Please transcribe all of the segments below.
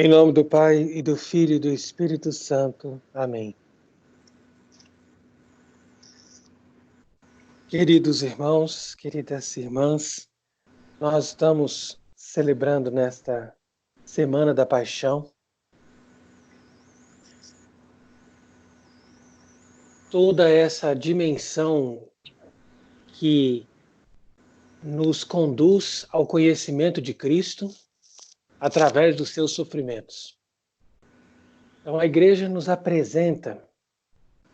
Em nome do Pai, e do Filho, e do Espírito Santo. Amém. Queridos irmãos, queridas irmãs, nós estamos celebrando nesta Semana da Paixão toda essa dimensão que nos conduz ao conhecimento de Cristo através dos seus sofrimentos. Então a Igreja nos apresenta,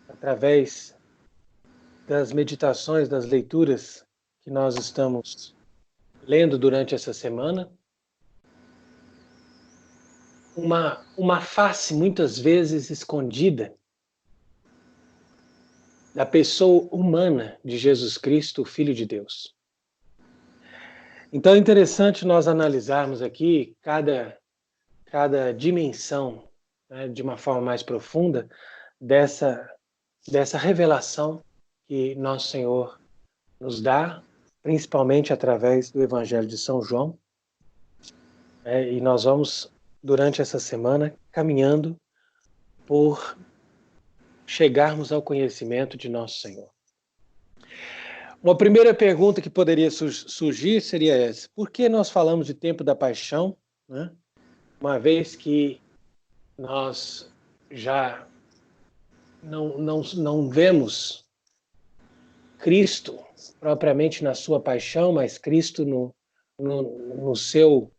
através das meditações, das leituras que nós estamos lendo durante essa semana, uma face muitas vezes escondida da pessoa humana de Jesus Cristo, o Filho de Deus. Então é interessante nós analisarmos aqui cada dimensão, né, de uma forma mais profunda dessa revelação que Nosso Senhor nos dá, principalmente através do Evangelho de São João. E nós vamos, durante essa semana, caminhando por chegarmos ao conhecimento de Nosso Senhor. Uma primeira pergunta que poderia surgir seria essa: por que nós falamos de tempo da paixão, né? Uma vez que nós já não vemos Cristo propriamente na sua paixão, mas Cristo no seu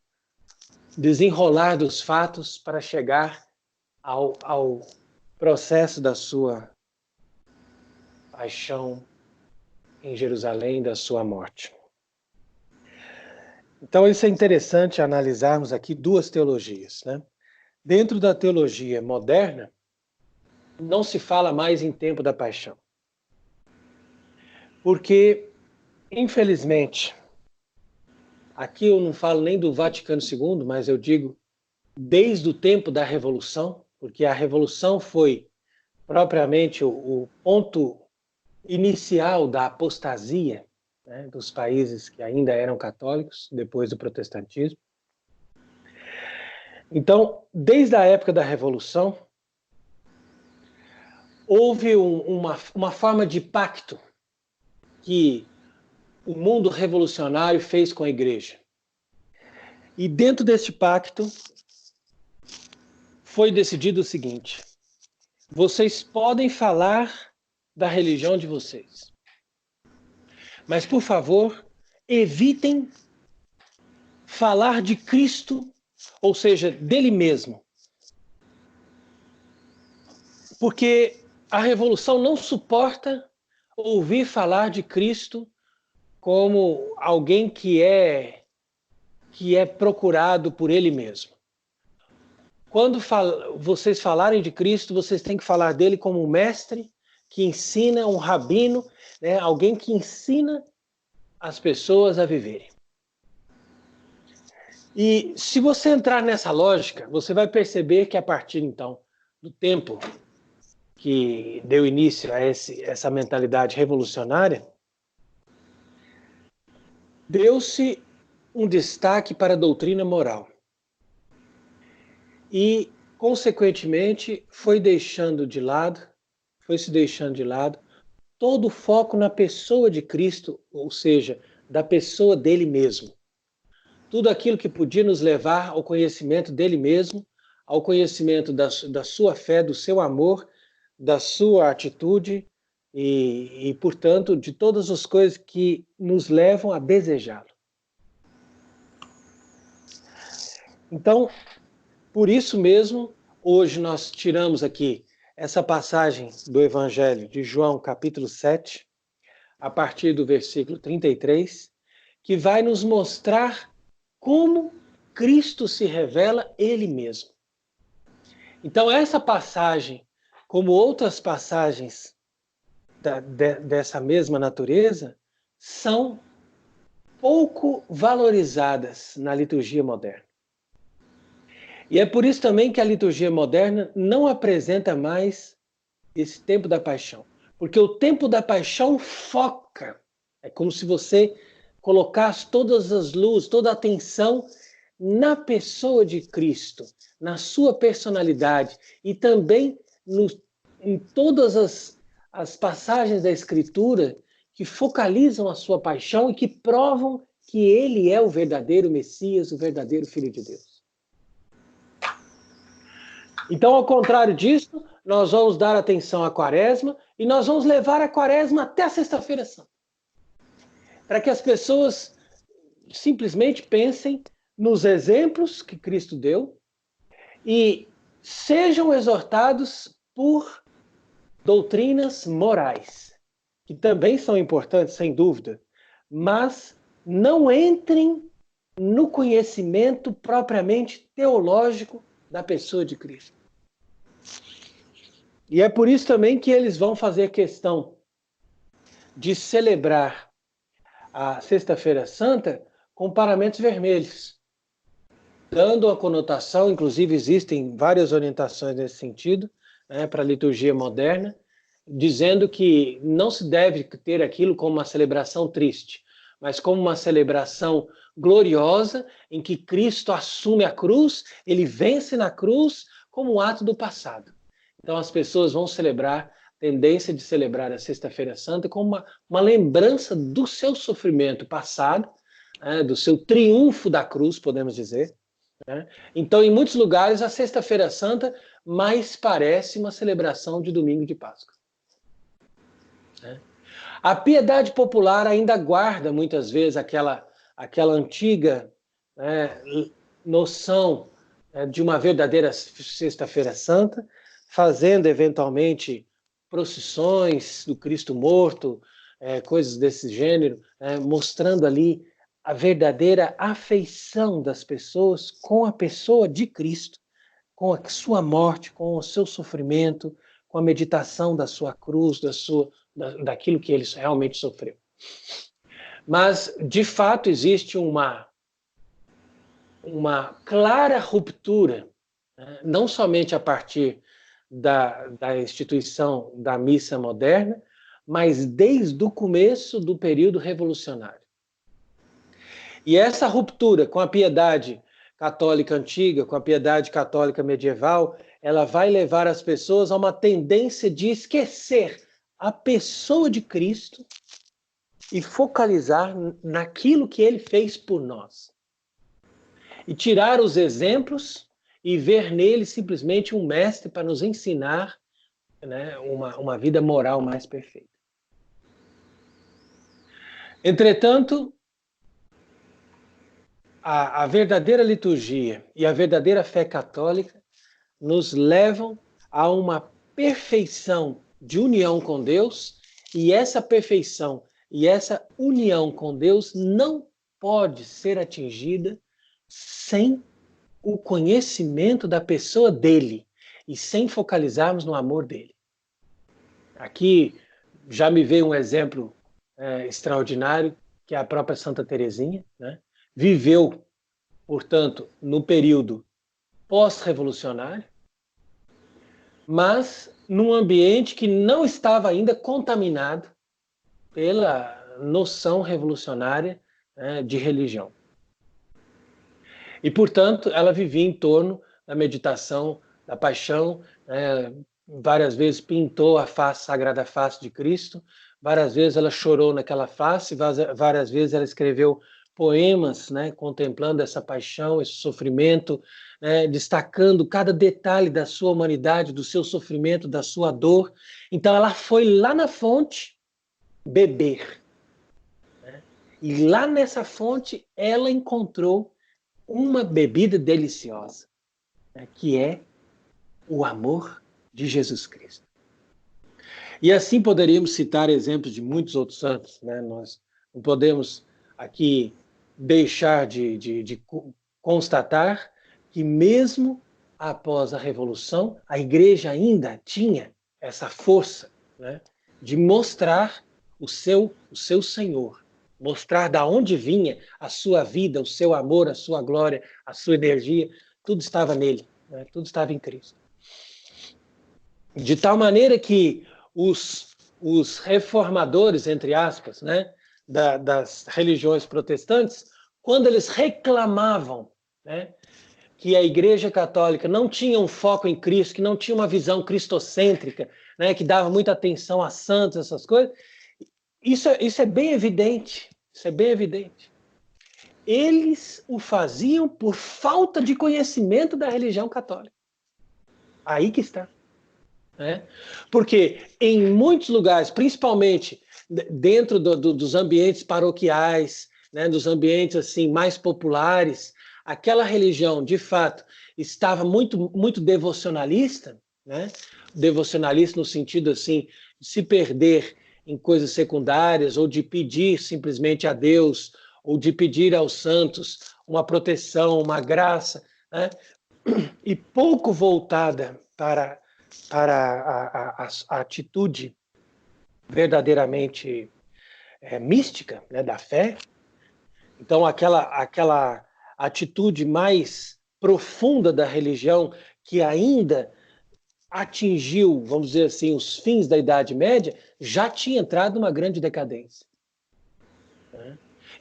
desenrolar dos fatos para chegar ao processo da sua paixão em Jerusalém, da sua morte. Então isso é interessante analisarmos aqui duas teologias, né? Dentro da teologia moderna, não se fala mais em tempo da paixão. Porque, infelizmente, aqui eu não falo nem do Vaticano II, mas eu digo desde o tempo da Revolução, porque a Revolução foi propriamente o ponto inicial da apostasia, né, dos países que ainda eram católicos, depois do protestantismo. Então, desde a época da Revolução, houve uma forma de pacto que o mundo revolucionário fez com a Igreja. E dentro deste pacto foi decidido o seguinte: vocês podem falar da religião de vocês, mas, por favor, evitem falar de Cristo, ou seja, dele mesmo. Porque a revolução não suporta ouvir falar de Cristo como alguém que é procurado por ele mesmo. Quando vocês falarem de Cristo, vocês têm que falar dele como um mestre que ensina, um rabino, né, alguém que ensina as pessoas a viverem. E se você entrar nessa lógica, você vai perceber que a partir, então, do tempo que deu início a essa mentalidade revolucionária, deu-se um destaque para a doutrina moral. E, consequentemente, foi se deixando de lado todo o foco na pessoa de Cristo, ou seja, da pessoa dele mesmo. Tudo aquilo que podia nos levar ao conhecimento dele mesmo, ao conhecimento da sua fé, do seu amor, da sua atitude e, portanto, de todas as coisas que nos levam a desejá-lo. Então, por isso mesmo, hoje nós tiramos aqui essa passagem do Evangelho de João, capítulo 7, a partir do versículo 33, que vai nos mostrar como Cristo se revela ele mesmo. Então, essa passagem, como outras passagens dessa mesma natureza, são pouco valorizadas na liturgia moderna. E é por isso também que a liturgia moderna não apresenta mais esse tempo da paixão. Porque o tempo da paixão foca. É como se você colocasse todas as luzes, toda a atenção na pessoa de Cristo, na sua personalidade e também em todas as passagens da Escritura que focalizam a sua paixão e que provam que ele é o verdadeiro Messias, o verdadeiro Filho de Deus. Então, ao contrário disso, nós vamos dar atenção à Quaresma e nós vamos levar a Quaresma até a Sexta-feira Santa, para que as pessoas simplesmente pensem nos exemplos que Cristo deu e sejam exortados por doutrinas morais, que também são importantes, sem dúvida, mas não entrem no conhecimento propriamente teológico da pessoa de Cristo. E é por isso também que eles vão fazer questão de celebrar a Sexta-feira Santa com paramentos vermelhos, dando a conotação, inclusive existem várias orientações nesse sentido, né, para a liturgia moderna, dizendo que não se deve ter aquilo como uma celebração triste, mas como uma celebração gloriosa, em que Cristo assume a cruz, ele vence na cruz como um ato do passado. Então as pessoas vão celebrar, tendência de celebrar a Sexta-feira Santa como uma lembrança do seu sofrimento passado, do seu triunfo da cruz, podemos dizer. Então, em muitos lugares, a Sexta-feira Santa mais parece uma celebração de domingo de Páscoa. A piedade popular ainda guarda, muitas vezes, aquela antiga noção de uma verdadeira Sexta-feira Santa, fazendo, eventualmente, procissões do Cristo morto, coisas desse gênero, mostrando ali a verdadeira afeição das pessoas com a pessoa de Cristo, com a sua morte, com o seu sofrimento, com a meditação da sua cruz, daquilo que ele realmente sofreu. Mas, de fato, existe uma clara ruptura, não somente a partir da instituição da missa moderna, mas desde o começo do período revolucionário. E essa ruptura com a piedade católica antiga, com a piedade católica medieval, ela vai levar as pessoas a uma tendência de esquecer a pessoa de Cristo e focalizar naquilo que ele fez por nós. E tirar os exemplos e ver nele simplesmente um mestre para nos ensinar, né, uma vida moral mais perfeita. Entretanto, a verdadeira liturgia e a verdadeira fé católica nos levam a uma perfeição de união com Deus, e essa perfeição e essa união com Deus não pode ser atingida sem o conhecimento da pessoa dele e sem focalizarmos no amor dele. Aqui já me veio um exemplo extraordinário, que é a própria Santa Teresinha, né? Viveu, portanto, no período pós-revolucionário, mas num ambiente que não estava ainda contaminado pela noção revolucionária, de religião. E, portanto, ela vivia em torno da meditação, da paixão, várias vezes pintou a sagrada face de Cristo, várias vezes ela chorou naquela face, várias vezes ela escreveu poemas, contemplando essa paixão, esse sofrimento, destacando cada detalhe da sua humanidade, do seu sofrimento, da sua dor. Então ela foi lá na fonte beber. E lá nessa fonte ela encontrou uma bebida deliciosa, que é o amor de Jesus Cristo. E assim poderíamos citar exemplos de muitos outros santos. Nós não podemos aqui deixar de constatar que mesmo após a Revolução, a Igreja ainda tinha essa força, de mostrar o seu Senhor, mostrar de onde vinha a sua vida, o seu amor, a sua glória, a sua energia, tudo estava nele, tudo estava em Cristo. De tal maneira que os reformadores, entre aspas, das religiões protestantes, quando eles reclamavam né? Que a Igreja Católica não tinha um foco em Cristo, que não tinha uma visão cristocêntrica, né? Que dava muita atenção a santos, essas coisas. Isso é bem evidente. Isso é bem evidente. Eles o faziam por falta de conhecimento da religião católica. Aí que está. Né? Porque em muitos lugares, principalmente dentro dos ambientes paroquiais, né, dos ambientes assim mais populares, aquela religião, de fato, estava muito devocionalista, né? Devocionalista no sentido assim de se perder em coisas secundárias ou de pedir simplesmente a Deus ou de pedir aos santos uma proteção, uma graça, né? E pouco voltada para a atitude verdadeiramente mística, né, da fé. Então, aquela atitude mais profunda da religião que ainda atingiu, vamos dizer assim, os fins da Idade Média, já tinha entrado numa grande decadência.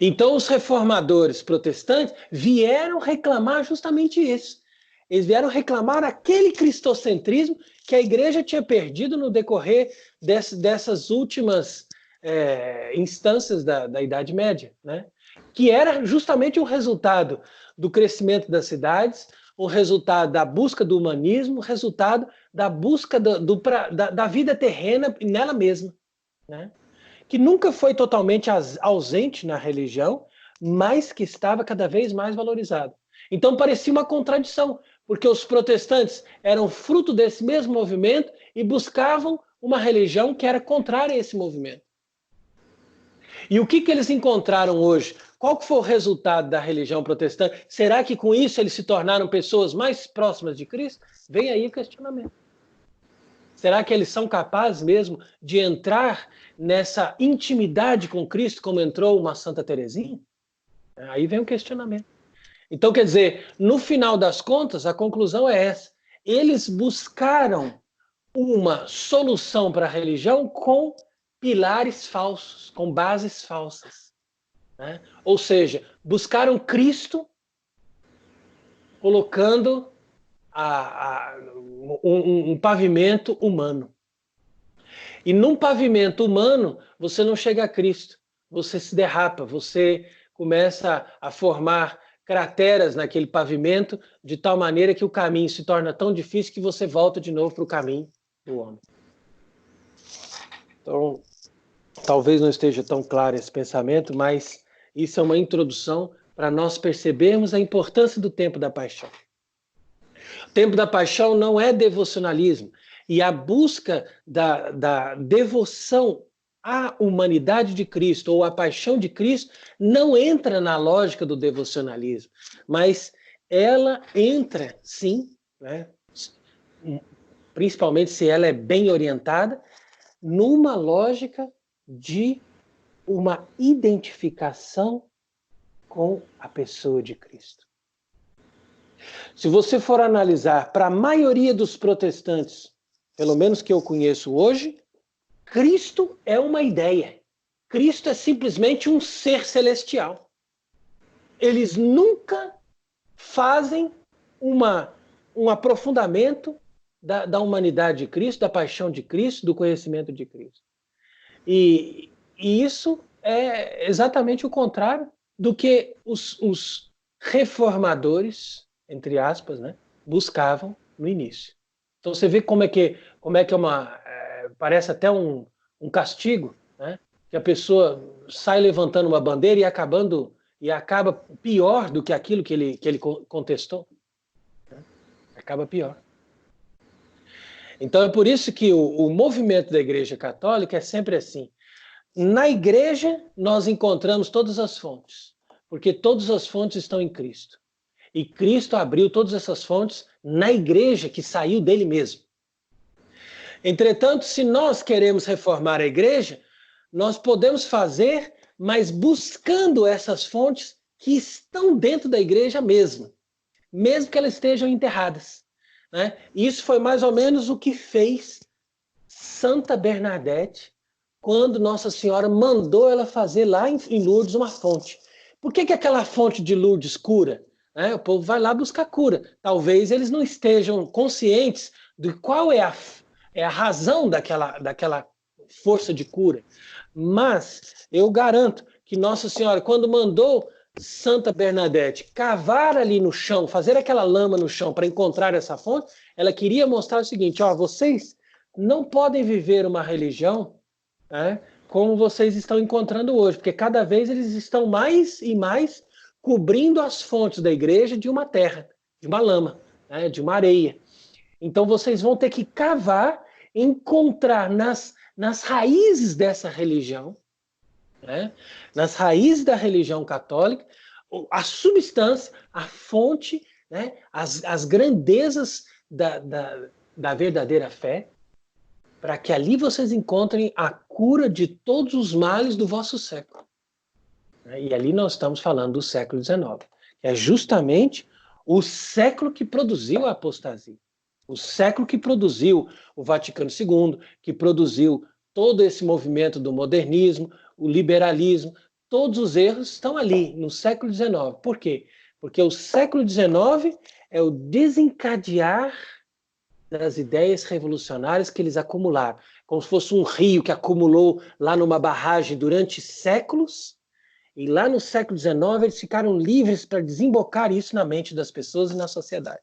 Então, os reformadores protestantes vieram reclamar justamente isso. Eles vieram reclamar aquele cristocentrismo que a igreja tinha perdido no decorrer dessas últimas instâncias da Idade Média, né? Que era justamente o resultado do crescimento das cidades, o resultado da busca do humanismo, o resultado da busca da vida terrena nela mesma, né? Que nunca foi totalmente ausente na religião, mas que estava cada vez mais valorizado. Então parecia uma contradição, porque os protestantes eram fruto desse mesmo movimento e buscavam uma religião que era contrária a esse movimento. E o que eles encontraram hoje? Qual que foi o resultado da religião protestante? Será que com isso eles se tornaram pessoas mais próximas de Cristo? Vem aí o questionamento. Será que eles são capazes mesmo de entrar nessa intimidade com Cristo como entrou uma Santa Teresinha? Aí vem o questionamento. Então, quer dizer, no final das contas, a conclusão é essa. Eles buscaram uma solução para a religião com pilares falsos, com bases falsas. Né? Ou seja, buscaram Cristo colocando um pavimento humano. E num pavimento humano, você não chega a Cristo. Você se derrapa, você começa a formar crateras naquele pavimento, de tal maneira que o caminho se torna tão difícil que você volta de novo para o caminho do homem. Então, talvez não esteja tão claro esse pensamento, mas isso é uma introdução para nós percebermos a importância do tempo da paixão. O tempo da paixão não é devocionalismo, e a busca da devoção à humanidade de Cristo ou à paixão de Cristo não entra na lógica do devocionalismo, mas ela entra, sim, né, principalmente se ela é bem orientada, numa lógica de uma identificação com a pessoa de Cristo. Se você for analisar para a maioria dos protestantes, pelo menos que eu conheço hoje, Cristo é uma ideia. Cristo é simplesmente um ser celestial. Eles nunca fazem um aprofundamento da humanidade de Cristo, da paixão de Cristo, do conhecimento de Cristo. E isso é exatamente o contrário do que os reformadores, entre aspas, né, buscavam no início. Então você vê como é que parece até um castigo, né, que a pessoa sai levantando uma bandeira e acaba pior do que aquilo que ele contestou. Né? Acaba pior. Então é por isso que o movimento da Igreja Católica é sempre assim. Na Igreja nós encontramos todas as fontes, porque todas as fontes estão em Cristo. E Cristo abriu todas essas fontes na Igreja que saiu dele mesmo. Entretanto, se nós queremos reformar a Igreja, nós podemos fazer, mas buscando essas fontes que estão dentro da Igreja mesmo que elas estejam enterradas. Né? Isso foi mais ou menos o que fez Santa Bernadette quando Nossa Senhora mandou ela fazer lá em Lourdes uma fonte. Por que aquela fonte de Lourdes cura? né? O povo vai lá buscar cura. Talvez eles não estejam conscientes de qual é a razão daquela força de cura. Mas eu garanto que Nossa Senhora, quando mandou Santa Bernadette cavar ali no chão, fazer aquela lama no chão para encontrar essa fonte, ela queria mostrar o seguinte: ó, vocês não podem viver uma religião, né, como vocês estão encontrando hoje, porque cada vez eles estão mais e mais cobrindo as fontes da igreja de uma terra, de uma lama, né, de uma areia. Então vocês vão ter que cavar, encontrar nas raízes dessa religião, né, nas raízes da religião católica, a substância, a fonte, né, as grandezas da verdadeira fé, para que ali vocês encontrem a cura de todos os males do vosso século. E ali nós estamos falando do século XIX, que é justamente o século que produziu a apostasia, o século que produziu o Vaticano II, que produziu todo esse movimento do modernismo, o liberalismo. Todos os erros estão ali, no século XIX. Por quê? Porque o século XIX é o desencadear das ideias revolucionárias que eles acumularam, como se fosse um rio que acumulou lá numa barragem durante séculos, e lá no século XIX eles ficaram livres para desembocar isso na mente das pessoas e na sociedade.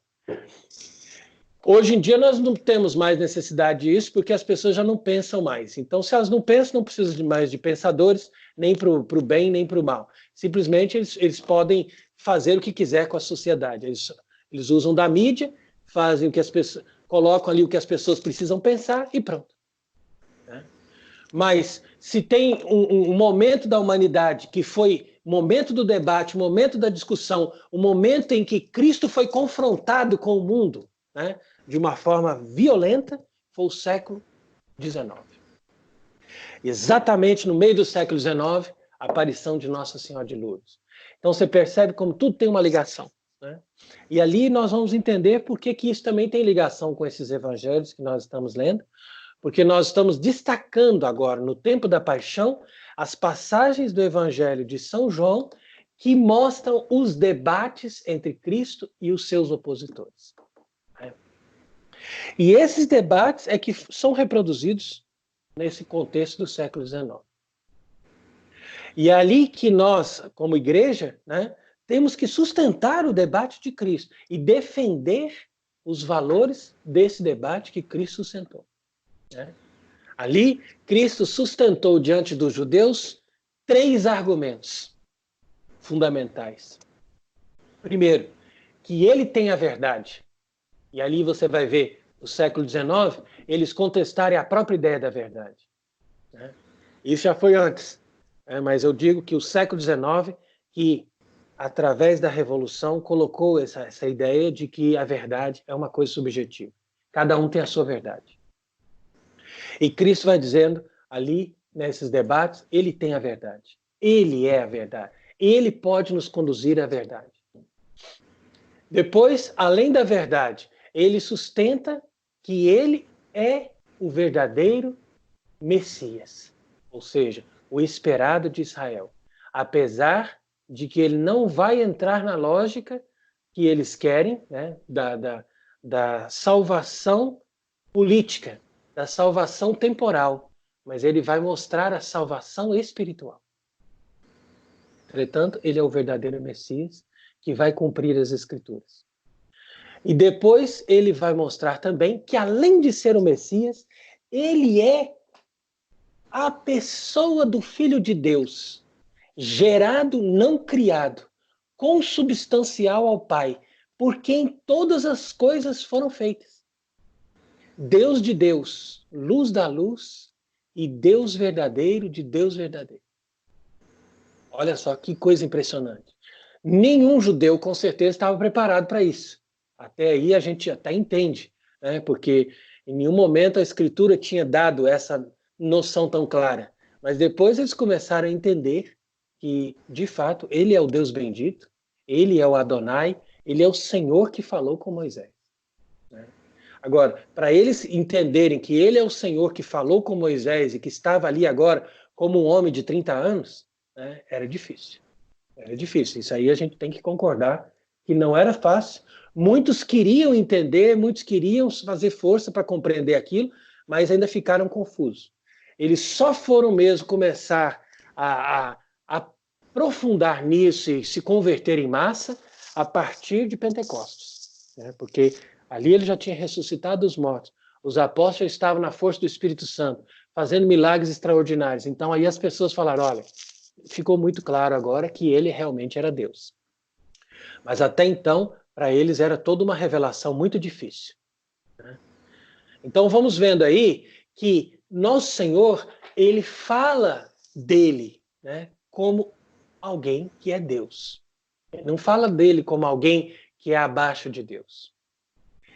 Hoje em dia nós não temos mais necessidade disso, porque as pessoas já não pensam mais. Então, se elas não pensam, não precisam mais de pensadores, nem para o bem, nem para o mal. Simplesmente eles podem fazer o que quiser com a sociedade. Eles usam da mídia, fazem o que as pessoas, colocam ali o que as pessoas precisam pensar e pronto. Mas se tem um momento da humanidade que foi o momento do debate, o momento da discussão, o momento em que Cristo foi confrontado com o mundo, né, de uma forma violenta, foi o século XIX. Exatamente no meio do século XIX, a aparição de Nossa Senhora de Lourdes. Então você percebe como tudo tem uma ligação, né? E ali nós vamos entender por que isso também tem ligação com esses evangelhos que nós estamos lendo, porque nós estamos destacando agora, no tempo da paixão, as passagens do Evangelho de São João que mostram os debates entre Cristo e os seus opositores. E esses debates é que são reproduzidos nesse contexto do século XIX. E é ali que nós, como igreja, né, temos que sustentar o debate de Cristo e defender os valores desse debate que Cristo sustentou. Ali, Cristo sustentou diante dos judeus 3 argumentos fundamentais. Primeiro, que ele tem a verdade. E ali você vai ver, no século XIX, eles contestarem a própria ideia da verdade. Isso já foi antes, mas eu digo que o século XIX, que através da Revolução, colocou essa ideia de que a verdade é uma coisa subjetiva. Cada um tem a sua verdade. E Cristo vai dizendo ali, nesses debates, ele tem a verdade. Ele é a verdade. Ele pode nos conduzir à verdade. Depois, além da verdade, ele sustenta que ele é o verdadeiro Messias, ou seja, o esperado de Israel. Apesar de que ele não vai entrar na lógica que eles querem, né, da salvação política, da salvação temporal, mas ele vai mostrar a salvação espiritual. Entretanto, ele é o verdadeiro Messias que vai cumprir as Escrituras. E depois ele vai mostrar também que, além de ser o Messias, ele é a pessoa do Filho de Deus, gerado, não criado, consubstancial ao Pai, por quem todas as coisas foram feitas. Deus de Deus, luz da luz e Deus verdadeiro de Deus verdadeiro. Olha só que coisa impressionante. Nenhum judeu, com certeza, estava preparado para isso. Até aí a gente até entende, né? Porque em nenhum momento a Escritura tinha dado essa noção tão clara. Mas depois eles começaram a entender que, de fato, ele é o Deus bendito, ele é o Adonai, ele é o Senhor que falou com Moisés. Agora, para eles entenderem que ele é o Senhor que falou com Moisés e que estava ali agora como um homem de 30 anos, né, era difícil. Era difícil. Isso aí a gente tem que concordar que não era fácil. Muitos queriam entender, muitos queriam fazer força para compreender aquilo, mas ainda ficaram confusos. Eles só foram mesmo começar a aprofundar nisso e se converter em massa a partir de Pentecostes, né? Porque ali ele já tinha ressuscitado os mortos. Os apóstolos estavam na força do Espírito Santo, fazendo milagres extraordinários. Então aí as pessoas falaram, olha, ficou muito claro agora que ele realmente era Deus. Mas até então, para eles era toda uma revelação muito difícil, né? Então vamos vendo aí que nosso Senhor, ele fala dele, né, como alguém que é Deus. Ele não fala dele como alguém que é abaixo de Deus.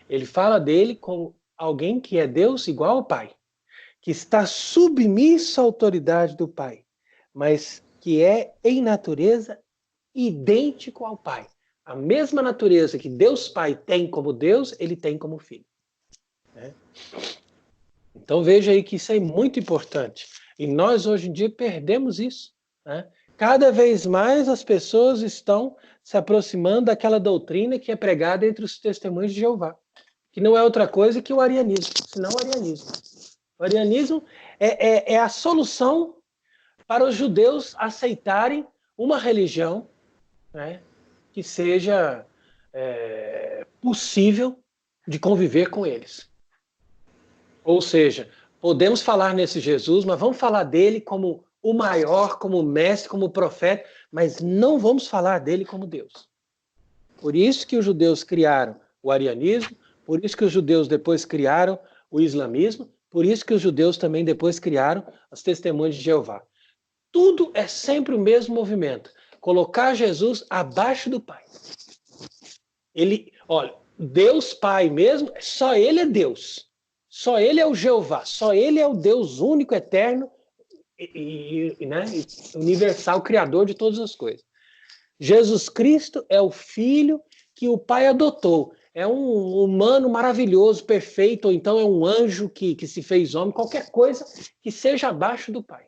Ele fala dele como alguém que é Deus igual ao Pai, que está submisso à autoridade do Pai, mas que é em natureza idêntico ao Pai. A mesma natureza que Deus Pai tem como Deus, ele tem como Filho, né? Então veja aí que isso é muito importante. E nós hoje em dia perdemos isso, né? Cada vez mais as pessoas estão se aproximando daquela doutrina que é pregada entre os testemunhos de Jeová, que não é outra coisa que o arianismo, senão o arianismo. O arianismo é a solução para os judeus aceitarem uma religião, né, que seja possível de conviver com eles. Ou seja, podemos falar nesse Jesus, mas vamos falar dele como o maior, como mestre, como profeta, mas não vamos falar dele como Deus. Por isso que os judeus criaram o arianismo, por isso que os judeus depois criaram o islamismo, por isso que os judeus também depois criaram as testemunhas de Jeová. Tudo é sempre o mesmo movimento. Colocar Jesus abaixo do Pai. Ele, olha, Deus Pai mesmo, só ele é Deus. Só ele é o Jeová, só ele é o Deus único, eterno né, universal, criador de todas as coisas. Jesus Cristo é o Filho que o Pai adotou. É um humano maravilhoso, perfeito, ou então é um anjo que se fez homem, qualquer coisa que seja abaixo do Pai.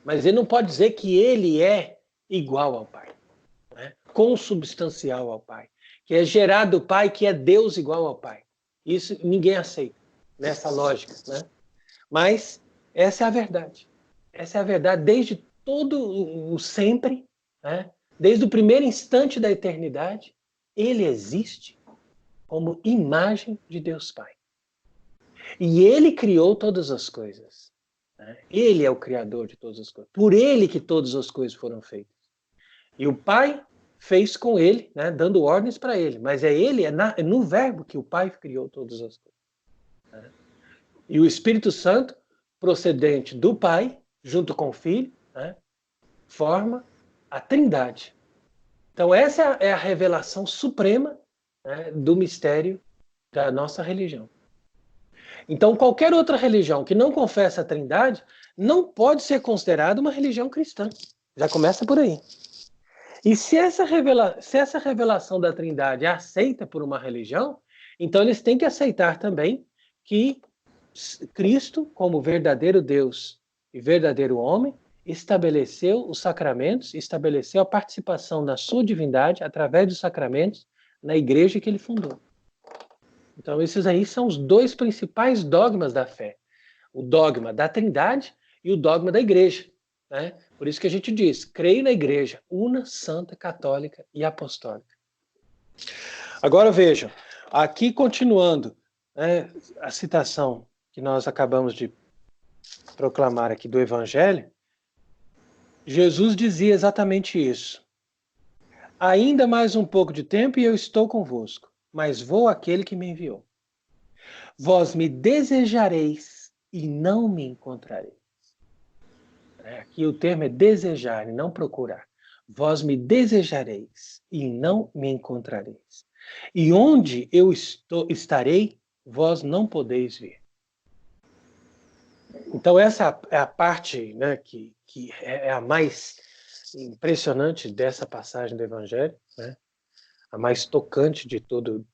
Mas ele não pode dizer que ele é igual ao Pai, né? Consubstancial ao Pai, que é gerado do Pai, que é Deus igual ao Pai. Isso ninguém aceita nessa lógica, né? Mas essa é a verdade. Essa é a verdade desde todo o sempre, né? Desde o primeiro instante da eternidade, ele existe como imagem de Deus Pai. E ele criou todas as coisas, né? Ele é o criador de todas as coisas. Por ele que todas as coisas foram feitas. E o Pai fez com ele, né, dando ordens para ele. Mas é no verbo que o Pai criou todas as coisas, né? E o Espírito Santo, procedente do Pai, junto com o Filho, né, forma a Trindade. Então essa é a revelação suprema, né, do mistério da nossa religião. Então qualquer outra religião que não confessa a Trindade não pode ser considerada uma religião cristã. Já começa por aí. E se essa revelação da Trindade é aceita por uma religião, então eles têm que aceitar também que Cristo, como verdadeiro Deus e verdadeiro homem, estabeleceu os sacramentos, estabeleceu a participação da sua divindade através dos sacramentos na igreja que ele fundou. Então esses aí são os dois principais dogmas da fé. O dogma da Trindade e o dogma da igreja, né? Por isso que a gente diz, creio na igreja, una, santa, católica e apostólica. Agora vejam, aqui continuando, né, a citação que nós acabamos de proclamar aqui do Evangelho, Jesus dizia exatamente isso. Ainda mais um pouco de tempo e eu estou convosco, mas vou àquele que me enviou. Vós me desejareis e não me encontrareis. Aqui o termo é desejar e não procurar. Vós me desejareis e não me encontrareis. E onde eu estarei, vós não podeis vir. Então essa é a parte, né, que é a mais impressionante dessa passagem do Evangelho, né? A mais tocante de todo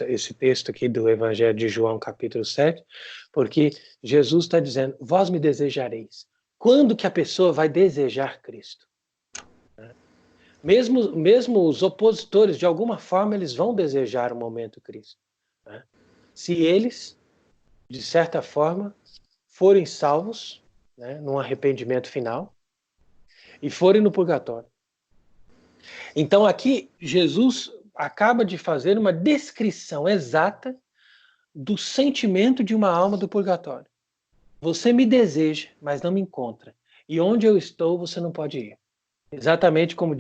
esse texto aqui do Evangelho de João, capítulo 7, porque Jesus está dizendo, vós me desejareis. Quando que a pessoa vai desejar Cristo? Mesmo os opositores, de alguma forma, eles vão desejar o momento Cristo, né? Se eles, de certa forma, forem salvos, né, num arrependimento final, e forem no purgatório. Então aqui Jesus acaba de fazer uma descrição exata do sentimento de uma alma do purgatório. Você me deseja, mas não me encontra. E onde eu estou, você não pode ir. Exatamente como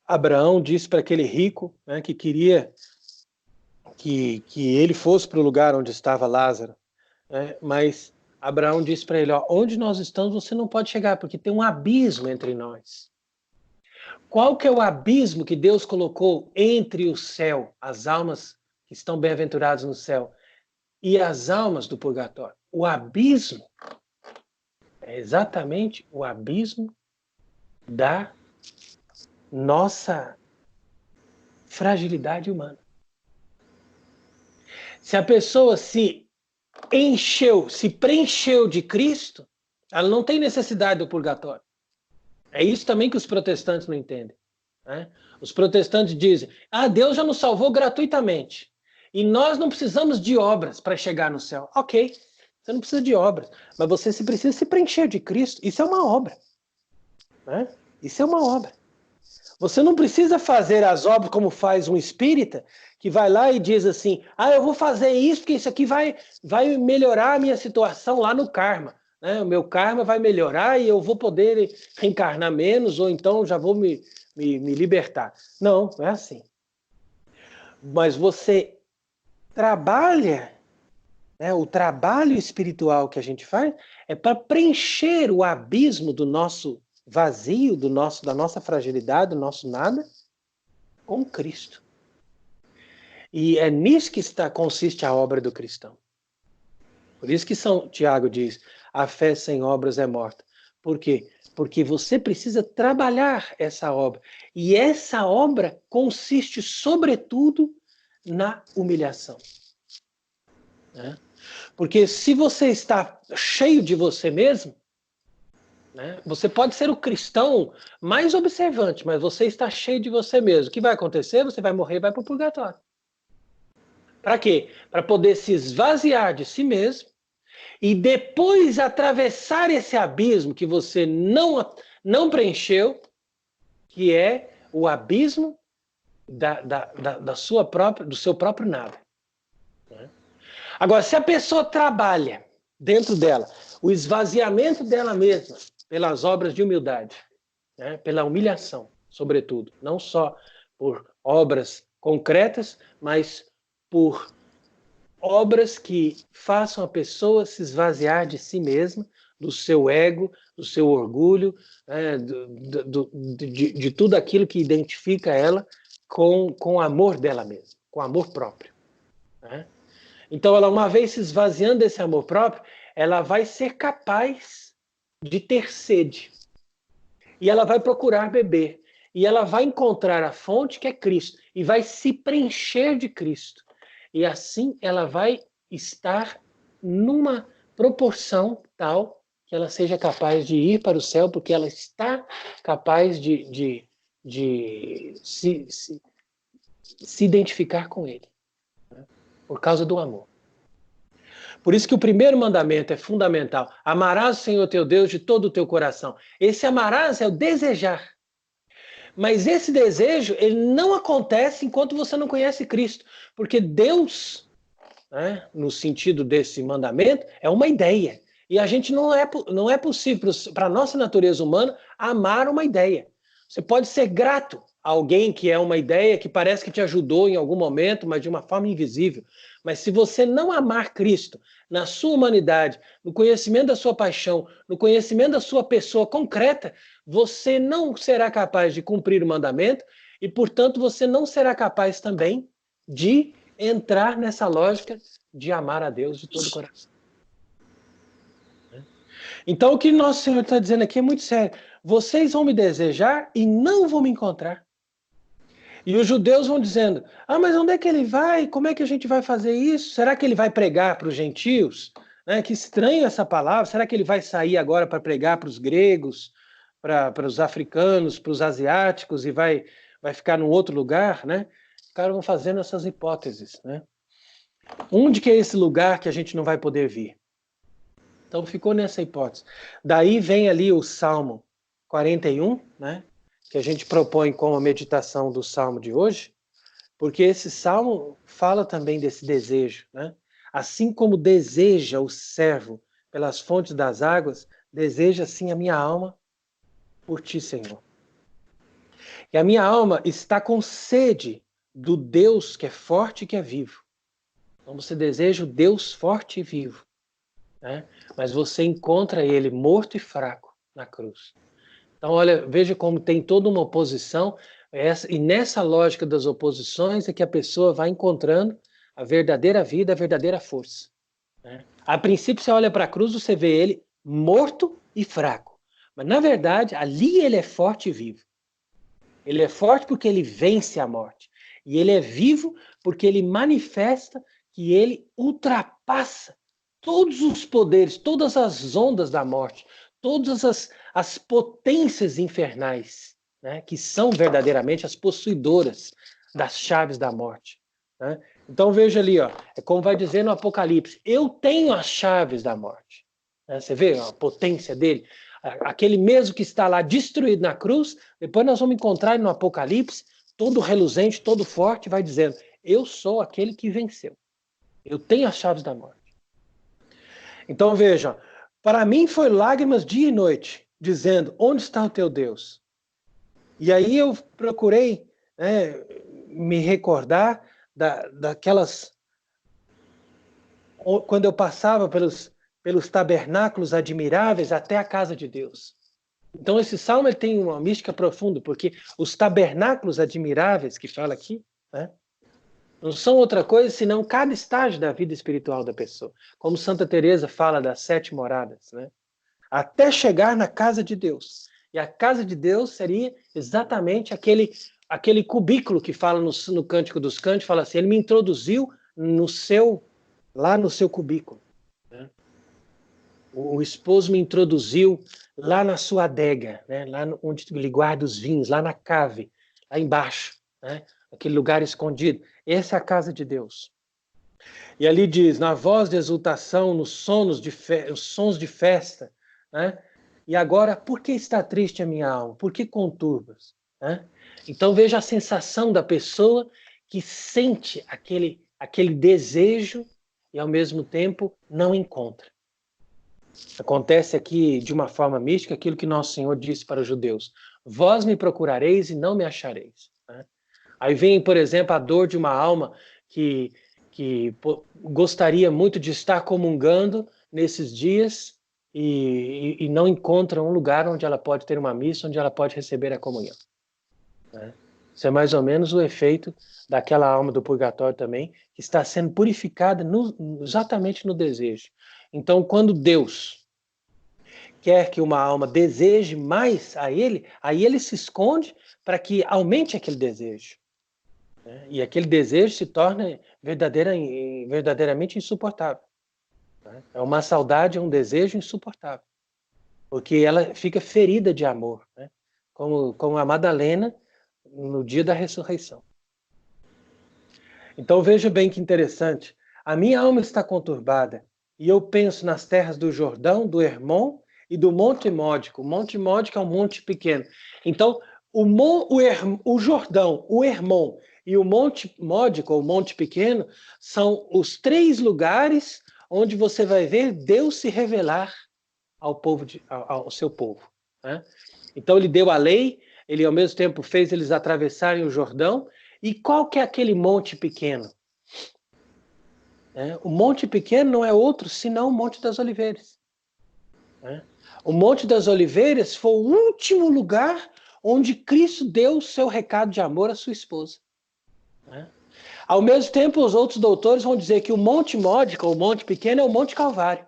Abraão disse para aquele rico, né, que queria que ele fosse para o lugar onde estava Lázaro, né, mas Abraão disse para ele, ó, onde nós estamos você não pode chegar, porque tem um abismo entre nós. Qual que é o abismo que Deus colocou entre o céu, as almas que estão bem-aventuradas no céu, e as almas do purgatório? O abismo é exatamente o abismo da nossa fragilidade humana. Se a pessoa se preencheu de Cristo, ela não tem necessidade do purgatório. É isso também que os protestantes não entendem, né? Os protestantes dizem, Deus já nos salvou gratuitamente. E nós não precisamos de obras para chegar no céu. Ok, você não precisa de obras, mas você precisa se preencher de Cristo. Isso é uma obra, né? Isso é uma obra. Você não precisa fazer as obras como faz um espírita, que vai lá e diz assim, eu vou fazer isso porque isso aqui vai melhorar a minha situação lá no karma, né? O meu karma vai melhorar e eu vou poder reencarnar menos, ou então já vou me libertar. Não, não é assim. Mas você trabalha, né? O trabalho espiritual que a gente faz é para preencher o abismo do nosso vazio, da nossa fragilidade, do nosso nada, com Cristo. E é nisso que consiste a obra do cristão. Por isso que São Tiago diz, a fé sem obras é morta. Por quê? Porque você precisa trabalhar essa obra. E essa obra consiste, sobretudo, na humilhação, né? Porque se você está cheio de você mesmo, né, você pode ser o cristão mais observante, mas você está cheio de você mesmo. O que vai acontecer? Você vai morrer e vai para o purgatório. Para quê? Para poder se esvaziar de si mesmo e depois atravessar esse abismo que você não preencheu, que é o abismo da sua própria, do seu próprio nada. Agora, se a pessoa trabalha dentro dela o esvaziamento dela mesma pelas obras de humildade, né, pela humilhação, sobretudo, não só por obras concretas, mas por obras que façam a pessoa se esvaziar de si mesma, do seu ego, do seu orgulho, né, de tudo aquilo que identifica ela com o amor dela mesma, com o amor próprio, né? Então, ela, uma vez se esvaziando desse amor próprio, ela vai ser capaz de ter sede. E ela vai procurar beber. E ela vai encontrar a fonte que é Cristo. E vai se preencher de Cristo. E assim ela vai estar numa proporção tal que ela seja capaz de ir para o céu, porque ela está capaz de se identificar com ele, né? Por causa do amor. Por isso que o primeiro mandamento é fundamental. Amarás o Senhor teu Deus de todo o teu coração. Esse amarás é o desejar. Mas esse desejo, ele não acontece enquanto você não conhece Cristo. Porque Deus, né, no sentido desse mandamento, é uma ideia. E a gente não é possível, para a nossa natureza humana, amar uma ideia. Você pode ser grato a alguém que é uma ideia que parece que te ajudou em algum momento, mas de uma forma invisível. Mas se você não amar Cristo na sua humanidade, no conhecimento da sua paixão, no conhecimento da sua pessoa concreta, você não será capaz de cumprir o mandamento e, portanto, você não será capaz também de entrar nessa lógica de amar a Deus de todo o coração. Então, o que nosso Senhor está dizendo aqui é muito sério. Vocês vão me desejar e não vão me encontrar. E os judeus vão dizendo, mas onde é que ele vai? Como é que a gente vai fazer isso? Será que ele vai pregar para os gentios? Que estranho essa palavra. Será que ele vai sair agora para pregar para os gregos? para os africanos, para os asiáticos e vai ficar num outro lugar, né? Os caras vão fazendo essas hipóteses, né? Onde que é esse lugar que a gente não vai poder vir? Então ficou nessa hipótese. Daí vem ali o Salmo 41, né? Que a gente propõe como a meditação do Salmo de hoje, porque esse Salmo fala também desse desejo, né? Assim como deseja o servo pelas fontes das águas, deseja assim a minha alma por ti, Senhor. E a minha alma está com sede do Deus que é forte e que é vivo. Então você deseja o Deus forte e vivo, né? Mas você encontra ele morto e fraco na cruz. Então, olha, veja como tem toda uma oposição, e nessa lógica das oposições é que a pessoa vai encontrando a verdadeira vida, a verdadeira força, né? A princípio, você olha para a cruz, você vê ele morto e fraco. Mas, na verdade, ali ele é forte e vivo. Ele é forte porque ele vence a morte. E ele é vivo porque ele manifesta que ele ultrapassa todos os poderes, todas as ondas da morte, todas as potências infernais, né, que são verdadeiramente as possuidoras das chaves da morte, né? Então veja ali, ó, é como vai dizer no Apocalipse, eu tenho as chaves da morte, né? Você vê a potência dele? Aquele mesmo que está lá destruído na cruz, depois nós vamos encontrar no Apocalipse, todo reluzente, todo forte, vai dizendo, eu sou aquele que venceu. Eu tenho as chaves da morte. Então vejam, para mim foi lágrimas dia e noite, dizendo, onde está o teu Deus? E aí eu procurei, né, me recordar daquelas... Quando eu passava pelos tabernáculos admiráveis até a casa de Deus. Então esse salmo ele tem uma mística profunda, porque os tabernáculos admiráveis que fala aqui, né, não são outra coisa senão cada estágio da vida espiritual da pessoa. Como Santa Teresa fala das 7 moradas, né? Até chegar na casa de Deus. E a casa de Deus seria exatamente aquele cubículo que fala no Cântico dos Cânticos, fala assim, ele me introduziu lá no seu cubículo, né? O esposo me introduziu lá na sua adega, né? Lá onde ele guarda os vinhos, lá na cave, lá embaixo, né? Aquele lugar escondido. Essa é a casa de Deus. E ali diz, na voz de exultação, nos sons de festa, né? E agora, por que está triste a minha alma? Por que conturbas? Né? Então veja a sensação da pessoa que sente aquele desejo e ao mesmo tempo não encontra. Acontece aqui de uma forma mística aquilo que nosso Senhor disse para os judeus: vós me procurareis e não me achareis. Né? Aí vem, por exemplo, a dor de uma alma que gostaria muito de estar comungando nesses dias e não encontra um lugar onde ela pode ter uma missa, onde ela pode receber a comunhão. Né? Isso é mais ou menos o efeito daquela alma do purgatório também, que está sendo purificada exatamente no desejo. Então, quando Deus quer que uma alma deseje mais a Ele, aí Ele se esconde para que aumente aquele desejo. Né? E aquele desejo se torna verdadeiramente insuportável. Né? É uma saudade, é um desejo insuportável. Porque ela fica ferida de amor, né? Como a Madalena no dia da ressurreição. Então veja bem que interessante. A minha alma está conturbada e eu penso nas terras do Jordão, do Hermon e do Monte Módico. O Monte Módico é um monte pequeno. Então o Jordão, o Hermon e o Monte Módico, ou Monte Pequeno, são os 3 lugares onde você vai ver Deus se revelar ao seu povo. Né? Então ele deu a lei, ele ao mesmo tempo fez eles atravessarem o Jordão. E qual que é aquele monte pequeno? O Monte Pequeno não é outro senão o Monte das Oliveiras. O Monte das Oliveiras foi o último lugar onde Cristo deu o seu recado de amor à sua esposa. Ao mesmo tempo, os outros doutores vão dizer que o Monte Módico, o Monte Pequeno, é o Monte Calvário.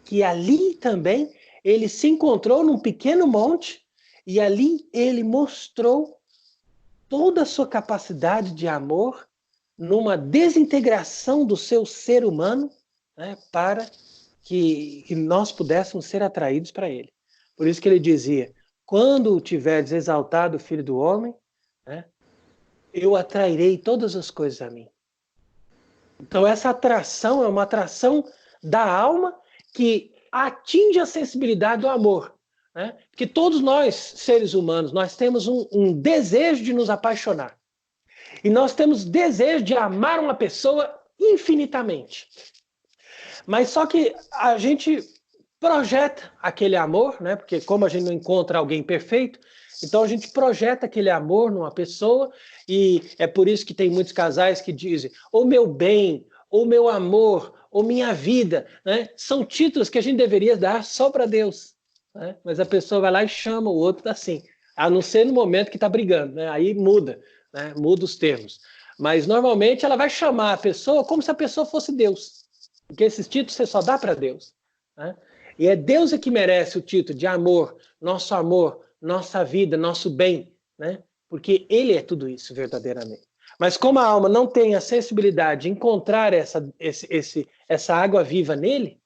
Que ali também ele se encontrou num pequeno monte e ali ele mostrou toda a sua capacidade de amor numa desintegração do seu ser humano, né, para que nós pudéssemos ser atraídos para ele. Por isso que ele dizia, quando tiveres exaltado o Filho do Homem, né, eu atrairei todas as coisas a mim. Então essa atração é uma atração da alma que atinge a sensibilidade do amor. Né? Porque todos nós, seres humanos, nós temos um desejo de nos apaixonar. E nós temos desejo de amar uma pessoa infinitamente. Mas só que a gente projeta aquele amor, né? Porque como a gente não encontra alguém perfeito, então a gente projeta aquele amor numa pessoa e é por isso que tem muitos casais que dizem ou meu bem, ou meu amor, ou minha vida, né? São títulos que a gente deveria dar só para Deus, né? Mas a pessoa vai lá e chama o outro assim, a não ser no momento que está brigando, né? Aí muda, né? Muda os termos. Mas normalmente ela vai chamar a pessoa como se a pessoa fosse Deus, porque esses títulos você só dá para Deus, né? E é Deus que merece o título de amor, nossa vida, nosso bem, né? Porque Ele é tudo isso verdadeiramente. Mas como a alma não tem a sensibilidade de encontrar essa água viva nele,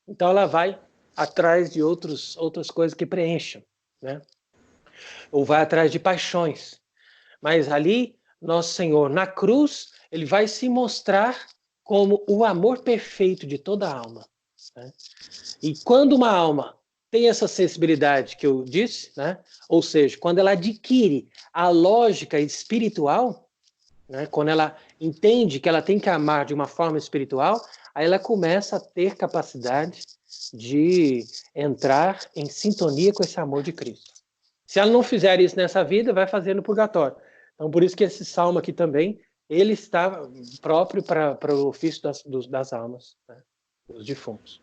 então ela vai atrás de outras coisas que preencham, né? Ou vai atrás de paixões. Mas ali, nosso Senhor, na cruz, ele vai se mostrar como o amor perfeito de toda a alma, né? E quando uma alma tem essa sensibilidade que eu disse, né? Ou seja, quando ela adquire a lógica espiritual, né? Quando ela entende que ela tem que amar de uma forma espiritual, aí ela começa a ter capacidade de entrar em sintonia com esse amor de Cristo. Se ela não fizer isso nessa vida, vai fazer no purgatório. Então, por isso que esse salmo aqui também, ele está próprio para o ofício das almas, né? Dos defuntos.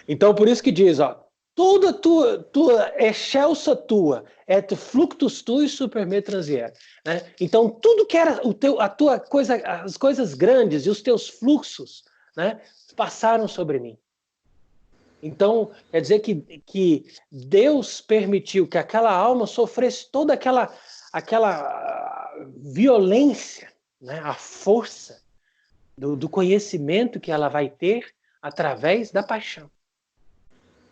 Então, por isso que diz, ó, toda tua excelsa tua, et fluctus tui super me transier, né? Então, tudo que era a tua coisa, as coisas grandes e os teus fluxos, né, passaram sobre mim. Então, quer dizer que Deus permitiu que aquela alma sofresse toda aquela violência, né, a força do conhecimento que ela vai ter através da paixão.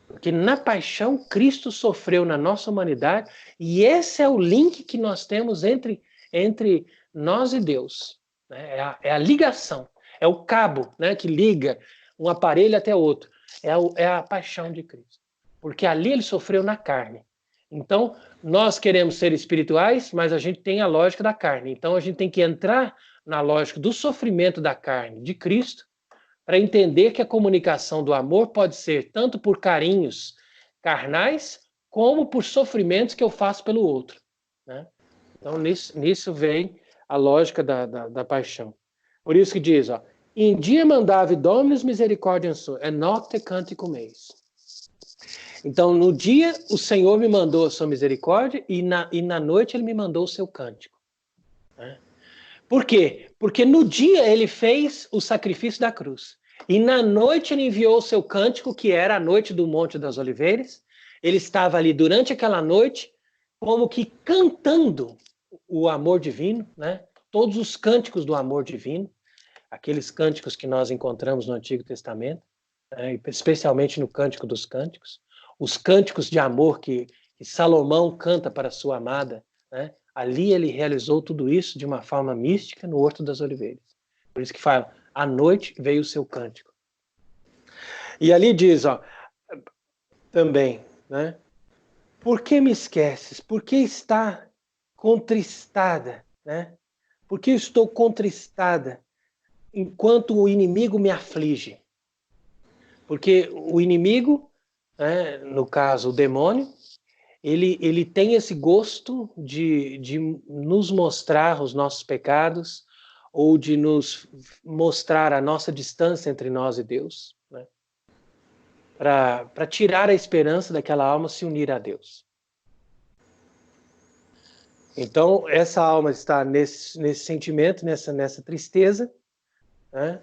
Porque na paixão, Cristo sofreu na nossa humanidade e esse é o link que nós temos entre nós e Deus. Né? É a ligação, é o cabo, né, que liga um aparelho até outro. É a paixão de Cristo. Porque ali ele sofreu na carne. Então, nós queremos ser espirituais, mas a gente tem a lógica da carne. Então, a gente tem que entrar na lógica do sofrimento da carne de Cristo para entender que a comunicação do amor pode ser tanto por carinhos carnais, como por sofrimentos que eu faço pelo outro. Né? Então, nisso vem a lógica da paixão. Por isso que diz, ó, in dia mandavi Dominus misericordiam sua, et nocte canticum eis. Então, no dia, o Senhor me mandou a sua misericórdia e na noite ele me mandou o seu cântico. Né? Por quê? Porque no dia ele fez o sacrifício da cruz. E na noite ele enviou o seu cântico, que era a noite do Monte das Oliveiras. Ele estava ali durante aquela noite, como que cantando o amor divino, né? Todos os cânticos do amor divino, aqueles cânticos que nós encontramos no Antigo Testamento, né? Especialmente no Cântico dos Cânticos, os cânticos de amor que Salomão canta para a sua amada, né? Ali ele realizou tudo isso de uma forma mística no Horto das Oliveiras. Por isso que fala, à noite veio o seu cântico. E ali diz, ó, também, né? Por que me esqueces? Por que está contristada, né? Por que estou contristada enquanto o inimigo me aflige? Porque o inimigo, né, no caso o demônio, ele tem esse gosto de nos mostrar os nossos pecados ou de nos mostrar a nossa distância entre nós e Deus, né? Para tirar a esperança daquela alma se unir a Deus. Então, essa alma está nesse sentimento, nessa tristeza, né?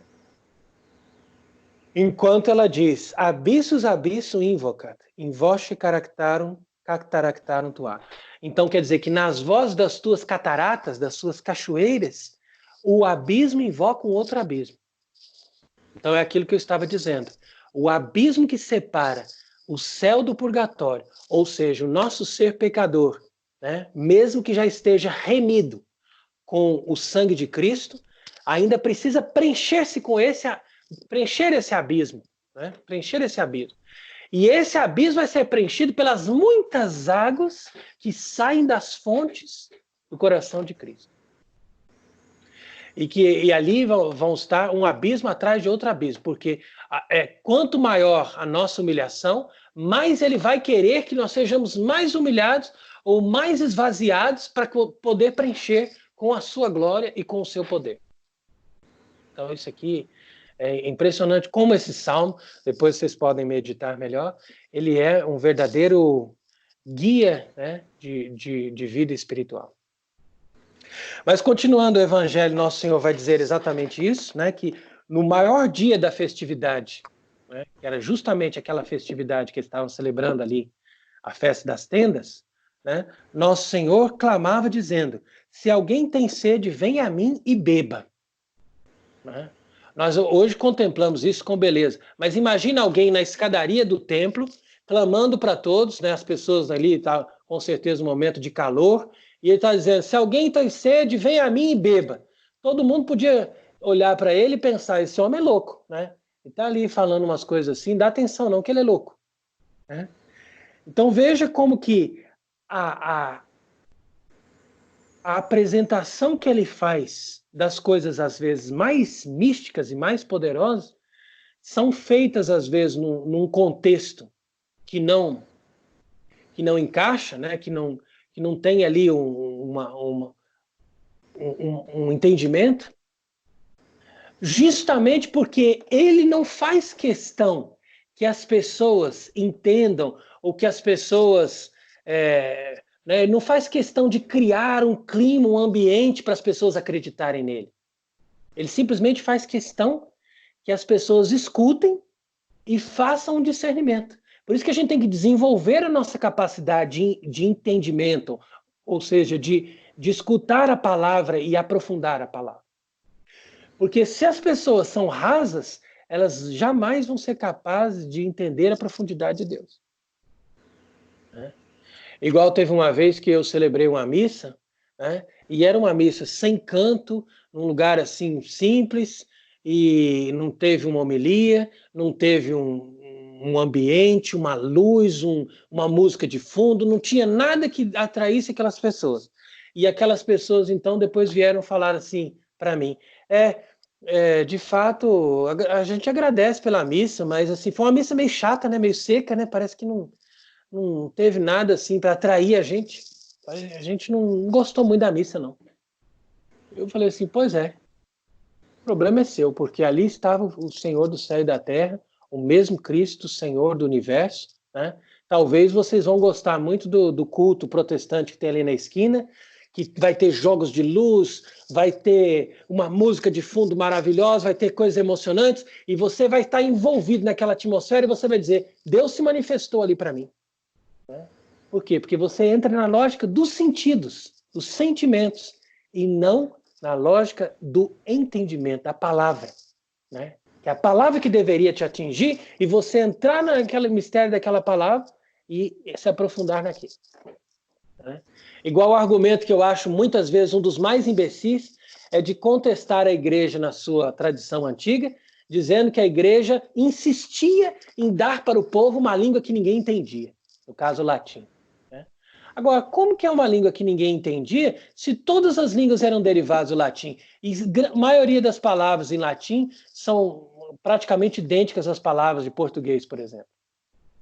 Enquanto ela diz, abissus abissu invocat, in voce caractarum tua. Então quer dizer que nas vozes das tuas cataratas, das suas cachoeiras, o abismo invoca um outro abismo. Então é aquilo que eu estava dizendo. O abismo que separa o céu do purgatório, ou seja, o nosso ser pecador, né, mesmo que já esteja remido com o sangue de Cristo, ainda precisa preencher esse abismo, né? Preencher esse abismo. E esse abismo vai ser preenchido pelas muitas águas que saem das fontes do coração de Cristo. E ali vão estar um abismo atrás de outro abismo, porque quanto maior a nossa humilhação, mais ele vai querer que nós sejamos mais humilhados ou mais esvaziados para poder preencher com a sua glória e com o seu poder. Então isso aqui é impressionante como esse salmo, depois vocês podem meditar melhor, ele é um verdadeiro guia, né, de vida espiritual. Mas continuando o evangelho, nosso Senhor vai dizer exatamente isso, né, que no maior dia da festividade, né, que era justamente aquela festividade que eles estavam celebrando ali, a festa das tendas, né, nosso Senhor clamava dizendo, se alguém tem sede, venha a mim e beba. Né? Nós hoje contemplamos isso com beleza, mas imagina alguém na escadaria do templo, clamando para todos, né, as pessoas ali, tá, com certeza um momento de calor, e ele está dizendo, se alguém tem sede, venha a mim e beba. Todo mundo podia olhar para ele e pensar, esse homem é louco, né? Ele está ali falando umas coisas assim, dá atenção não, que ele é louco. Né? Então veja como que a apresentação que ele faz das coisas, às vezes, mais místicas e mais poderosas, são feitas, às vezes, num contexto que não encaixa, né? que não tem ali um entendimento, justamente porque ele não faz questão que as pessoas entendam ou que as pessoas... né, não faz questão de criar um clima, um ambiente para as pessoas acreditarem nele. Ele simplesmente faz questão que as pessoas escutem e façam um discernimento. Por isso que a gente tem que desenvolver a nossa capacidade de entendimento, ou seja, de escutar a palavra e aprofundar a palavra. Porque se as pessoas são rasas, elas jamais vão ser capazes de entender a profundidade de Deus. Né? Igual teve uma vez que eu celebrei uma missa, né? E era uma missa sem canto, num lugar assim simples, e não teve uma homilia, não teve um ambiente, uma luz, uma música de fundo, não tinha nada que atraísse aquelas pessoas. E aquelas pessoas, então, depois vieram falar assim para mim, de fato, a gente agradece pela missa, mas assim, foi uma missa meio chata, né? Meio seca, né? Parece que não teve nada assim para atrair a gente. A gente não gostou muito da missa, não. Eu falei assim, pois é, o problema é seu, porque ali estava o Senhor do céu e da terra, o mesmo Cristo, Senhor do universo, né? Talvez vocês vão gostar muito do culto protestante que tem ali na esquina, que vai ter jogos de luz, vai ter uma música de fundo maravilhosa, vai ter coisas emocionantes, e você vai estar envolvido naquela atmosfera e você vai dizer, Deus se manifestou ali para mim. Por quê? Porque você entra na lógica dos sentidos, dos sentimentos, e não na lógica do entendimento, da palavra. Né? Que é a palavra que deveria te atingir e você entrar naquele mistério daquela palavra e se aprofundar naquilo. Né? Igual o argumento que eu acho muitas vezes um dos mais imbecis é de contestar a igreja na sua tradição antiga, dizendo que a igreja insistia em dar para o povo uma língua que ninguém entendia, no caso o latim. Agora, como que é uma língua que ninguém entendia se todas as línguas eram derivadas do latim? E a maioria das palavras em latim são praticamente idênticas às palavras de português, por exemplo.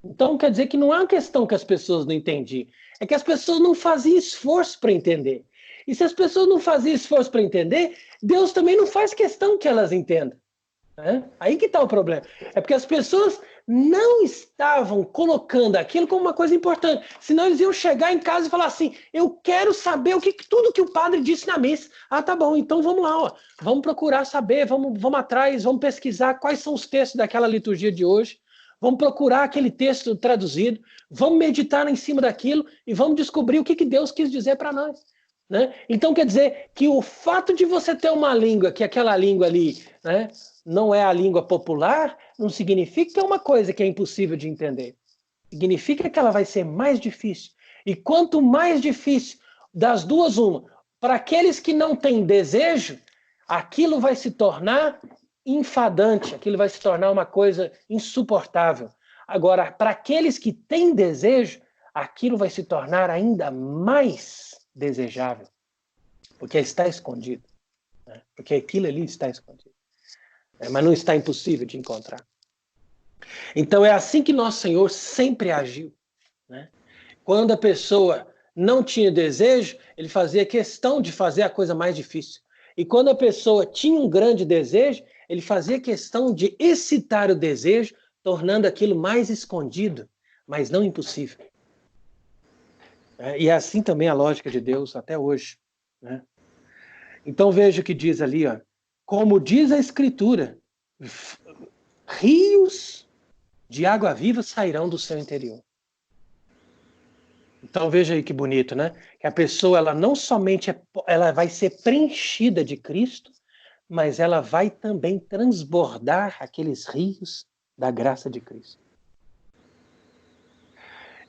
Então, quer dizer que não é uma questão que as pessoas não entendiam, é que as pessoas não faziam esforço para entender. E se as pessoas não faziam esforço para entender, Deus também não faz questão que elas entendam. Né? Aí que está o problema. É porque as pessoas não estavam colocando aquilo como uma coisa importante. Senão eles iam chegar em casa e falar assim, eu quero saber tudo que o padre disse na missa. Ah, tá bom, então vamos lá. Ó. Vamos procurar saber, vamos atrás, vamos pesquisar quais são os textos daquela liturgia de hoje. Vamos procurar aquele texto traduzido, vamos meditar em cima daquilo e vamos descobrir o que Deus quis dizer para nós. Né? Então quer dizer que o fato de você ter uma língua, que aquela língua ali, né, não é a língua popular, não significa que é uma coisa que é impossível de entender. significa que ela vai ser mais difícil. E quanto mais difícil, das duas, uma, para aqueles que não têm desejo, aquilo vai se tornar enfadante, aquilo vai se tornar uma coisa insuportável. Agora, para aqueles que têm desejo, aquilo vai se tornar ainda mais desejável, porque está escondido, né? Porque aquilo ali está escondido, né? Mas não está impossível de encontrar. Então é assim que nosso Senhor sempre agiu, né? Quando a pessoa não tinha desejo, ele fazia questão de fazer a coisa mais difícil. E quando a pessoa tinha um grande desejo, ele fazia questão de excitar o desejo, tornando aquilo mais escondido, mas não impossível. E é assim também a lógica de Deus até hoje, né? Então veja o que diz ali, ó. Como diz a Escritura, rios de água viva sairão do seu interior. Então veja aí que bonito, né? Que a pessoa ela não somente ela vai ser preenchida de Cristo, mas ela vai também transbordar aqueles rios da graça de Cristo.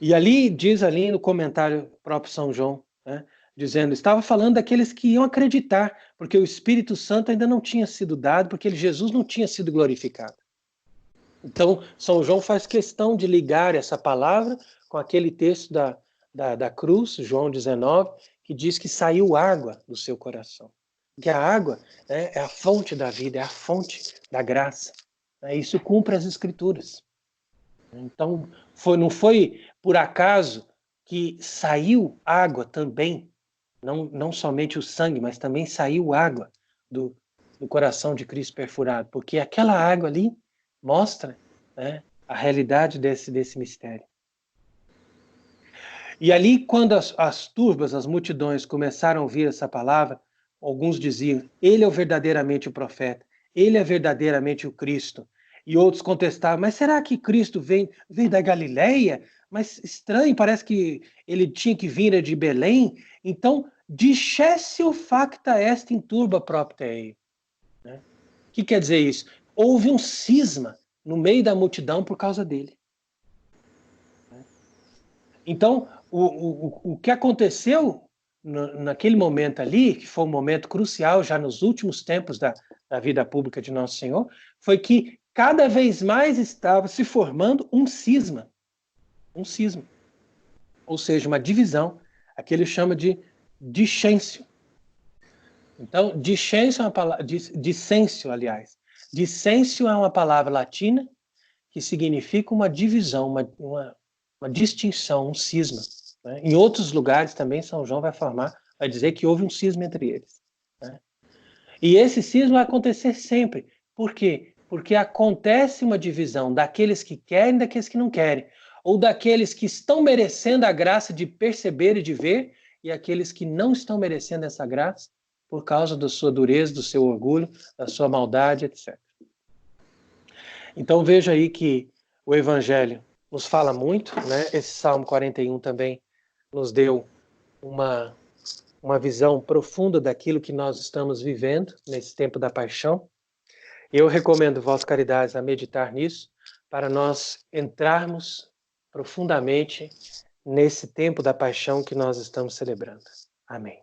E ali diz ali no comentário próprio São João, né, dizendo, estava falando daqueles que iam acreditar, porque o Espírito Santo ainda não tinha sido dado, porque Jesus não tinha sido glorificado. Então, São João faz questão de ligar essa palavra com aquele texto da cruz, João 19, que diz que saiu água do seu coração. Que a água, né, é a fonte da vida, é a fonte da graça. Isso cumpre as Escrituras. Então, não foi por acaso que saiu água também, não somente o sangue, mas também saiu água do coração de Cristo perfurado, porque aquela água ali mostra, né, a realidade desse mistério. E ali, quando as turbas, as multidões começaram a ouvir essa palavra, alguns diziam, ele é verdadeiramente o profeta, ele é verdadeiramente o Cristo. E outros contestavam, mas será que Cristo vem da Galileia? Mas estranho, parece que ele tinha que vir de Belém. Então, discessio facta est in turba propter ei. O que quer dizer isso? Houve um cisma no meio da multidão por causa dele. Então, o que aconteceu naquele momento ali, que foi um momento crucial já nos últimos tempos da vida pública de Nosso Senhor, foi que cada vez mais estava se formando um cisma, ou seja, uma divisão, aqui ele chama de dissensio. Então, dissensio é uma palavra, dissensio, aliás. Dissensio é uma palavra latina que significa uma divisão, uma distinção, um cisma. Né? Em outros lugares também São João vai dizer que houve um cisma entre eles. Né? E esse cisma vai acontecer sempre. Por quê? Porque acontece uma divisão daqueles que querem e daqueles que não querem. Ou daqueles que estão merecendo a graça de perceber e de ver, e aqueles que não estão merecendo essa graça por causa da sua dureza, do seu orgulho, da sua maldade, etc. Então veja aí que o Evangelho nos fala muito, né? Esse Salmo 41 também nos deu uma visão profunda daquilo que nós estamos vivendo nesse tempo da paixão. Eu recomendo Vossa Caridade a meditar nisso, para nós entrarmos profundamente nesse tempo da paixão que nós estamos celebrando. Amém.